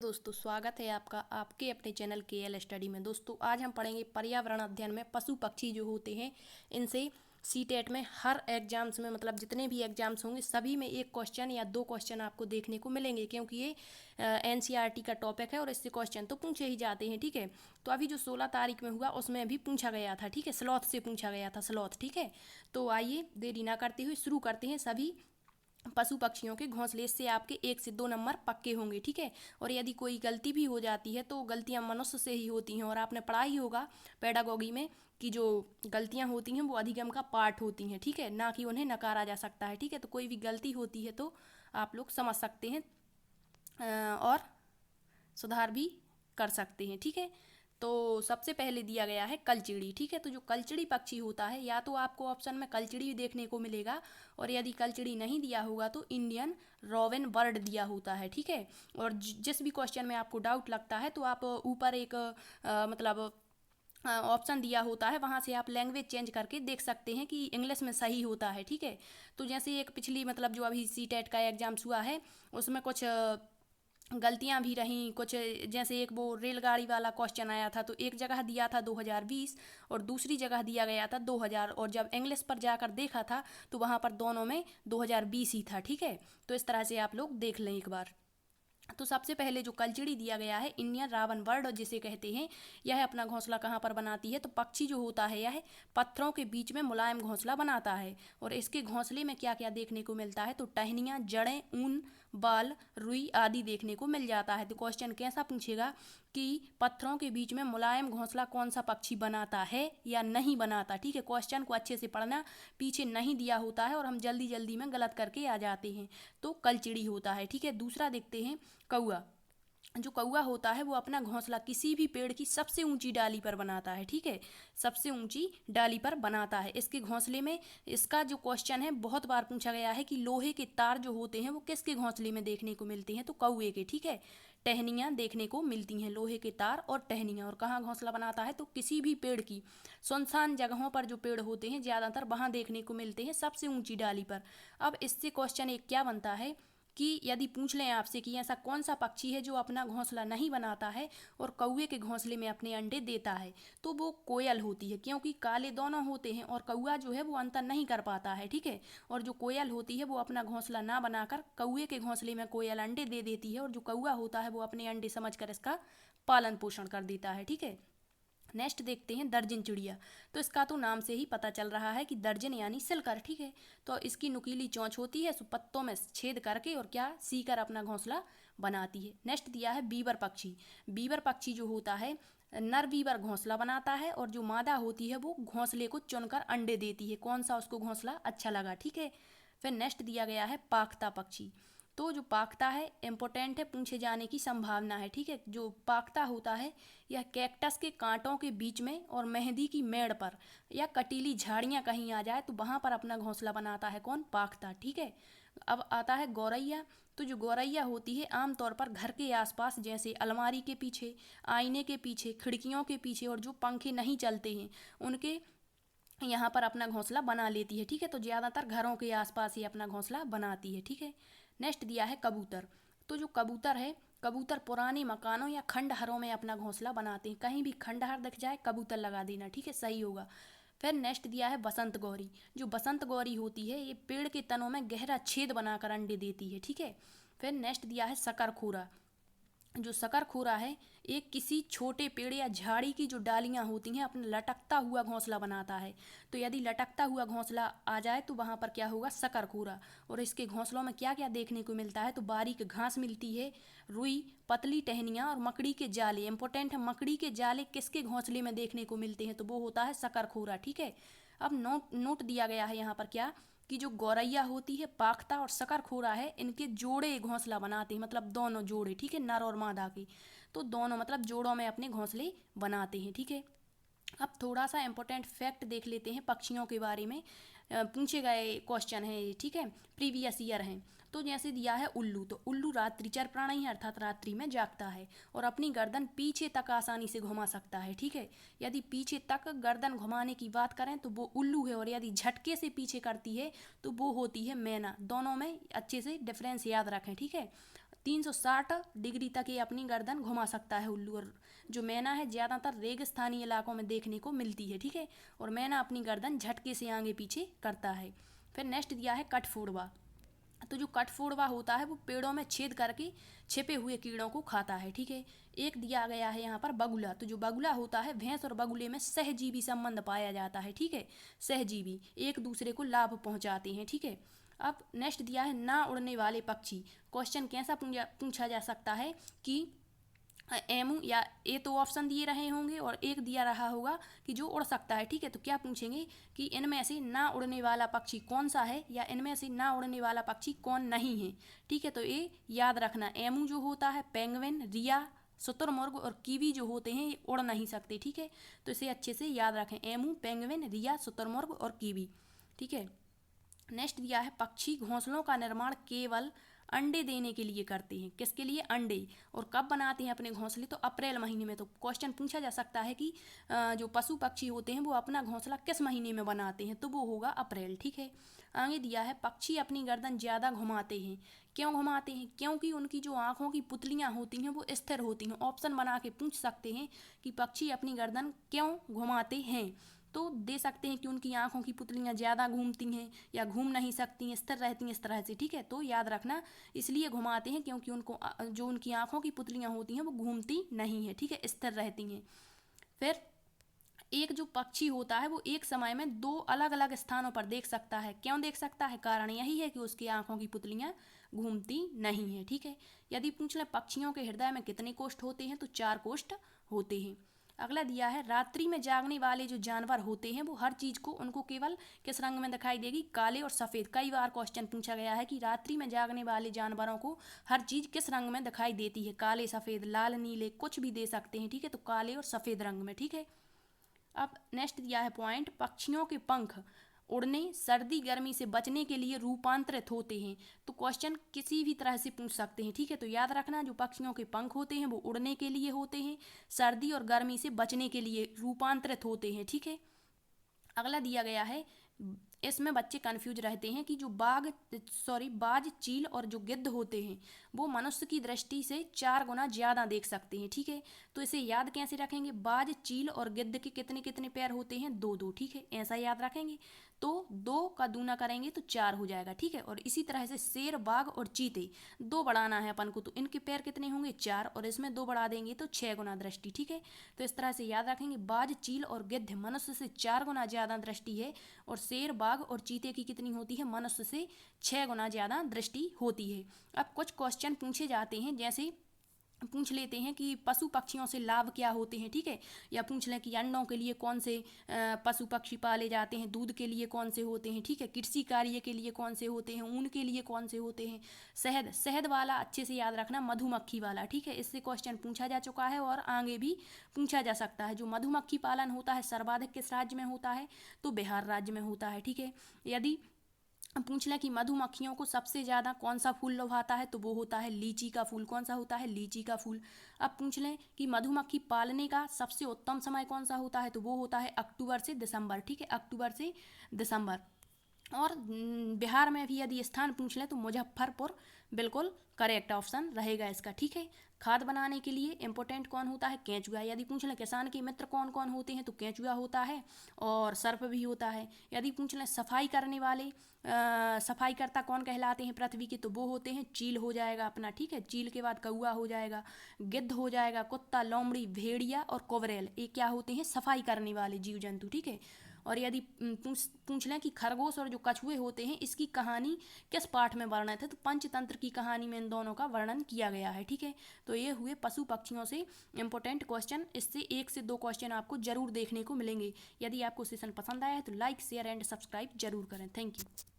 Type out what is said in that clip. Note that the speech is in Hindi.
दोस्तों स्वागत है आपका आपके अपने चैनल KL स्टडी में। दोस्तों आज हम पढ़ेंगे पर्यावरण अध्ययन में पशु पक्षी जो होते हैं इनसे सीटेट में हर एग्जाम्स में मतलब जितने भी एग्जाम्स होंगे सभी में एक क्वेश्चन या दो क्वेश्चन आपको देखने को मिलेंगे, क्योंकि ये NCERT का टॉपिक है और इससे क्वेश्चन तो पूछे ही जाते हैं। ठीक है, तो अभी जो 16 तारीख में हुआ उसमें भी पूछा गया था। ठीक है, स्लॉथ से पूछा गया था, स्लॉथ। ठीक है, तो आइए देरी ना करते हुए शुरू करते हैं। सभी पशु पक्षियों के घोंसले से आपके 1 से 2 नंबर पक्के होंगे। ठीक है, और यदि कोई गलती भी हो जाती है तो गलतियां मनुष्य से ही होती हैं, और आपने पढ़ा ही होगा पेडागोगी में कि जो गलतियां होती हैं वो अधिगम का पार्ट होती हैं। ठीक है, ना कि उन्हें नकारा जा सकता है। ठीक है, तो कोई भी गलती होती है तो आप लोग समझ सकते हैं और सुधार भी कर सकते हैं। ठीक है, तो सबसे पहले दिया गया है कलचिड़ी। ठीक है, तो जो कलचिड़ी पक्षी होता है, या तो आपको ऑप्शन में कलचिड़ी देखने को मिलेगा, और यदि कलचिड़ी नहीं दिया होगा तो इंडियन रोवेन बर्ड दिया होता है। ठीक है, और जिस भी क्वेश्चन में आपको डाउट लगता है तो आप ऊपर एक मतलब ऑप्शन दिया होता है, वहाँ से आप लैंग्वेज चेंज करके देख सकते हैं कि इंग्लिश में सही होता है। ठीक है, तो जैसे एक पिछली मतलब जो अभी सीटेट का एग्जाम्स हुआ है उसमें कुछ गलतियां भी रहीं कुछ, जैसे एक वो रेलगाड़ी वाला क्वेश्चन आया था तो एक जगह दिया था 2020 और दूसरी जगह दिया गया था 2000, और जब इंग्लिश पर जाकर देखा था तो वहाँ पर दोनों में 2020 ही था। ठीक है, तो इस तरह से आप लोग देख लें एक बार। तो सबसे पहले जो कलचिड़ी दिया गया है इंडियन रावण बर्ड जिसे कहते हैं, यह अपना घोंसला कहाँ पर बनाती है, तो पक्षी जो होता है यह पत्थरों के बीच में मुलायम घोंसला बनाता है। और इसके घोंसले में क्या क्या देखने को मिलता है, तो टहनियाँ, जड़ें, ऊन, बाल, रुई आदि देखने को मिल जाता है। तो क्वेश्चन कैसा पूछेगा कि पत्थरों के बीच में मुलायम घोंसला कौन सा पक्षी बनाता है या नहीं बनाता। ठीक है, क्वेश्चन को अच्छे से पढ़ना, पीछे नहीं दिया होता है और हम जल्दी जल्दी में गलत करके आ जाते हैं। तो कलचिड़ी होता है। ठीक है, दूसरा देखते हैं कौआ। जो कौआ होता है वो अपना घोंसला किसी भी पेड़ की सबसे ऊंची डाली पर बनाता है। ठीक है, सबसे ऊंची डाली पर बनाता है। इसके घोंसले में, इसका जो क्वेश्चन है बहुत बार पूछा गया है कि लोहे के तार जो होते हैं वो किसके घोंसले में देखने को मिलते हैं, तो कौए के। ठीक है, टहनियाँ देखने को मिलती हैं, लोहे के तार और टहनियाँ। और कहाँ घोंसला बनाता है, तो किसी भी पेड़ की सुनसान जगहों पर जो पेड़ होते हैं ज़्यादातर वहाँ देखने को मिलते हैं, सबसे ऊंची डाली पर। अब इससे क्वेश्चन एक क्या बनता है कि यदि पूछ लें आपसे कि ऐसा कौन सा पक्षी है जो अपना घोंसला नहीं बनाता है और कौए के घोंसले में अपने अंडे देता है, तो वो कोयल होती है, क्योंकि काले दोनों होते हैं और कौआ जो है वो अंतर नहीं कर पाता है। ठीक है, और जो कोयल होती है वो अपना घोंसला ना बनाकर कौए के घोंसले में कोयल अंडे दे देती है, और जो कौआ होता है वो अपने अंडे समझकर इसका पालन पोषण कर देता है। ठीक है, नेक्स्ट देखते हैं दर्जन चिड़िया। तो इसका तो नाम से ही पता चल रहा है कि दर्जन यानी सिलकर। ठीक है, तो इसकी नुकीली चोंच होती है, सो पत्तों में छेद करके और क्या सीकर अपना घोंसला बनाती है। नेक्स्ट दिया है बीवर पक्षी। बीवर पक्षी जो होता है, नर बीवर घोंसला बनाता है और जो मादा होती है वो घोंसले को चुनकर अंडे देती है, कौन सा उसको घोंसला अच्छा लगा। ठीक है, फिर नेक्स्ट दिया गया है पाख्ता पक्षी। तो जो पाख्ता है इम्पोर्टेंट है, पूछे जाने की संभावना है। ठीक है, जो पाख्ता होता है यह कैक्टस के कांटों के बीच में और मेहंदी की मेड़ पर या कटीली झाड़ियाँ कहीं आ जाए तो वहाँ पर अपना घोंसला बनाता है, कौन, पाख्ता। ठीक है, अब आता है गौरैया। तो जो गौरैया होती है आमतौर पर घर के आसपास, जैसे अलमारी के पीछे, आईने के पीछे, खिड़कियों के पीछे, और जो पंखे नहीं चलते हैं उनके यहाँ पर अपना घोंसला बना लेती है। ठीक है, तो ज़्यादातर घरों के आसपास ही अपना घोंसला बनाती है। ठीक है, नेक्स्ट दिया है कबूतर। तो जो कबूतर है, कबूतर पुराने मकानों या खंडहरों में अपना घोंसला बनाते हैं, कहीं भी खंडहर दिख जाए कबूतर लगा देना। ठीक है, सही होगा। फिर नेक्स्ट दिया है बसंत गौरी। जो बसंत गौरी होती है ये पेड़ के तनों में गहरा छेद बनाकर अंडे देती है। ठीक है, फिर नेक्स्ट दिया है शकरखोरा। जो शकरखोरा है एक किसी छोटे पेड़ या झाड़ी की जो डालियां होती हैं अपना लटकता हुआ घोंसला बनाता है। तो यदि लटकता हुआ घोंसला आ जाए तो वहाँ पर क्या होगा, शकरखोरा। और इसके घोंसलों में क्या क्या देखने को मिलता है, तो बारीक घास मिलती है, रुई, पतली टहनियाँ और मकड़ी के जाले। इंपॉर्टेंट है, मकड़ी के जाले किसके घोंसले में देखने को मिलते हैं, तो वो होता है शकरखोरा। ठीक है, अब नोट नोट दिया गया है यहाँ पर क्या कि जो गौरैया होती है, पाख्ता और शकरखोरा है, इनके जोड़े घोंसला बनाते हैं, मतलब दोनों जोड़े। ठीक है, नर और मादा के, तो दोनों मतलब जोड़ों में अपने घोंसले बनाते हैं। ठीक है, अब थोड़ा सा इंपॉर्टेंट फैक्ट देख लेते हैं पक्षियों के बारे में, पूछे गए क्वेश्चन है ये। ठीक है, प्रीवियस ईयर हैं। तो जैसे दिया है उल्लू। तो उल्लू रात्रिचर प्राणी है, अर्थात रात्रि में जागता है और अपनी गर्दन पीछे तक आसानी से घुमा सकता है। ठीक है, यदि पीछे तक गर्दन घुमाने की बात करें तो वो उल्लू है, और यदि झटके से पीछे करती है तो वो होती है मैना। दोनों में अच्छे से डिफरेंस याद रखें। ठीक है, 360 डिग्री तक ये अपनी गर्दन घुमा सकता है उल्लू। और जो मैना है ज़्यादातर रेगिस्तानी इलाकों में देखने को मिलती है, ठीक है। और मैना अपनी गर्दन झटके से आगे पीछे करता है। फिर नेक्स्ट दिया है कठफोड़वा। तो जो कठफोड़वा होता है वो पेड़ों में छेद करके छिपे हुए कीड़ों को खाता है, ठीक है। एक दिया गया है यहाँ पर बगुला। तो जो बगुला होता है, भैंस और बगुले में सहजीवी संबंध पाया जाता है, ठीक है। सहजीवी एक दूसरे को लाभ पहुँचाते हैं, ठीक है। अब नेक्स्ट दिया है ना उड़ने वाले पक्षी। क्वेश्चन कैसा पूछा जा सकता है कि एमू, या ए तो ऑप्शन दिए रहे होंगे और एक दिया रहा होगा कि जो उड़ सकता है, ठीक है। तो क्या पूछेंगे कि इनमें से ना उड़ने वाला पक्षी कौन सा है, या इनमें से ना उड़ने वाला पक्षी कौन नहीं है, ठीक है। तो ये याद रखना, एमू जो होता है, पेंगुइन, रिया, शुतुरमुर्ग और कीवी जो होते हैं ये उड़ नहीं सकते, ठीक है। तो इसे अच्छे से याद रखें, एमू, पेंगुइन, रिया, शुतुरमुर्ग और कीवी, ठीक है। नेक्स्ट दिया है पक्षी घोंसलों का निर्माण केवल अंडे देने के लिए करते हैं। किसके लिए? अंडे। और कब बनाते हैं अपने घोंसले? तो अप्रैल महीने में। तो क्वेश्चन पूछा जा सकता है कि जो पशु पक्षी होते हैं वो अपना घोंसला किस महीने में बनाते हैं? तो वो होगा अप्रैल, ठीक है। आगे दिया है पक्षी अपनी गर्दन ज़्यादा घुमाते हैं। क्यों घुमाते हैं? क्योंकि उनकी जो आँखों की पुतलियाँ होती हैं वो स्थिर होती हैं। ऑप्शन बना के पूछ सकते हैं कि पक्षी अपनी गर्दन क्यों घुमाते हैं। तो दे सकते हैं कि उनकी आँखों की पुतलियाँ ज़्यादा घूमती हैं या घूम नहीं सकती हैं, स्थिर रहती हैं इस तरह से, ठीक है। तो याद रखना, इसलिए घुमाते हैं क्योंकि उनको जो उनकी आँखों की पुतलियाँ होती हैं वो घूमती नहीं हैं, ठीक है, स्थिर रहती हैं। फिर एक जो पक्षी होता है वो एक समय में दो अलग अलग स्थानों पर देख सकता है। क्यों देख सकता है? कारण यही है कि उसकी आँखों की पुतलियाँ घूमती नहीं हैं, ठीक है। यदि पूछ लें पक्षियों के हृदय में कितने कोष्ठ होते हैं, तो 4 कोष्ठ होते हैं। अगला दिया है रात्रि में जागने वाले जो जानवर होते हैं वो हर चीज़ को उनको केवल किस रंग में दिखाई देगी? काले और सफ़ेद। कई बार क्वेश्चन पूछा गया है कि रात्रि में जागने वाले जानवरों को हर चीज़ किस रंग में दिखाई देती है? काले, सफ़ेद, लाल, नीले, कुछ भी दे सकते हैं, ठीक है। तो काले और सफ़ेद रंग में, ठीक है। अब नेक्स्ट दिया है पॉइंट, पक्षियों के पंख उड़ने, सर्दी गर्मी से बचने के लिए रूपांतरित होते हैं। तो क्वेश्चन किसी भी तरह से पूछ सकते हैं, ठीक है। तो याद रखना, जो पक्षियों के पंख होते हैं वो उड़ने के लिए होते हैं, सर्दी और गर्मी से बचने के लिए रूपांतरित होते हैं, ठीक है। अगला दिया गया है, इसमें बच्चे कंफ्यूज रहते हैं कि जो बाज, चील और जो गिद्ध होते हैं वो मनुष्य की दृष्टि से 4 गुना ज़्यादा देख सकते हैं, ठीक है। तो इसे याद कैसे रखेंगे? बाज, चील और गिद्ध के कितने कितने पैर होते हैं? 2-2, ठीक है। ऐसा याद रखेंगे। तो 2 का दूना करेंगे तो 4 हो जाएगा, ठीक है। और इसी तरह से शेर, बाघ और चीते 2 बढ़ाना है अपन को, तो इनके पैर कितने होंगे? 4, और इसमें 2 बढ़ा देंगे तो 6 गुना दृष्टि, ठीक है। तो इस तरह से याद रखेंगे, बाज, चील और गिद्ध मनुष्य से 4 गुना ज़्यादा दृष्टि है, और शेर, बाघ और चीते की कितनी होती है? मनुष्य से 6 गुना ज़्यादा दृष्टि होती है। अब कुछ क्वेश्चन पूछे जाते हैं, जैसे पूछ लेते हैं कि पशु पक्षियों से लाभ क्या होते हैं, ठीक है। या पूछ लें कि अंडों के लिए कौन से पशु पक्षी पाले जाते हैं, दूध के लिए कौन से होते हैं, ठीक है, कृषि कार्य के लिए कौन से होते हैं, ऊन के लिए कौन से होते हैं, शहद वाला अच्छे से याद रखना, मधुमक्खी वाला, ठीक है। इससे क्वेश्चन पूछा जा चुका है और आगे भी पूछा जा सकता है। जो मधुमक्खी पालन होता है सर्वाधिक किस राज्य में होता है? तो बिहार राज्य में होता है, ठीक है। यदि पूछ लें कि मधुमक्खियों को सबसे ज़्यादा कौन सा फूल लुभाता है, तो वो होता है लीची का फूल। कौन सा होता है? लीची का फूल। अब पूछ लें कि मधुमक्खी पालने का सबसे उत्तम समय कौन सा होता है, तो वो होता है अक्टूबर से दिसंबर, ठीक है, अक्टूबर से दिसंबर। और बिहार में भी यदि स्थान पूछ लें तो मुजफ्फरपुर बिल्कुल करेक्ट ऑप्शन रहेगा इसका, ठीक है। खाद बनाने के लिए इंपॉर्टेंट कौन होता है? केंचुआ। यदि पूछ लें किसान के मित्र कौन कौन होते हैं, तो केंचुआ होता है और सर्प भी होता है। यदि पूछ लें सफाई करने वाले सफाईकर्ता कौन कहलाते हैं पृथ्वी के, तो वो होते हैं चील हो जाएगा अपना, ठीक है। चील के बाद कौआ हो जाएगा, गिद्ध हो जाएगा, कुत्ता, लोमड़ी, भेड़िया और कोबरेल, ये क्या होते हैं? सफाई करने वाले जीव जंतु, ठीक है। और यदि पूछ लें कि खरगोश और जो कछुए होते हैं इसकी कहानी किस पाठ में वर्णित है, तो पंचतंत्र की कहानी में इन दोनों का वर्णन किया गया है, ठीक है। तो ये हुए पशु पक्षियों से इंपॉर्टेंट क्वेश्चन। इससे 1 से 2 क्वेश्चन आपको जरूर देखने को मिलेंगे। यदि आपको सेशन पसंद आया है तो लाइक, शेयर एंड सब्सक्राइब जरूर करें। Thank you.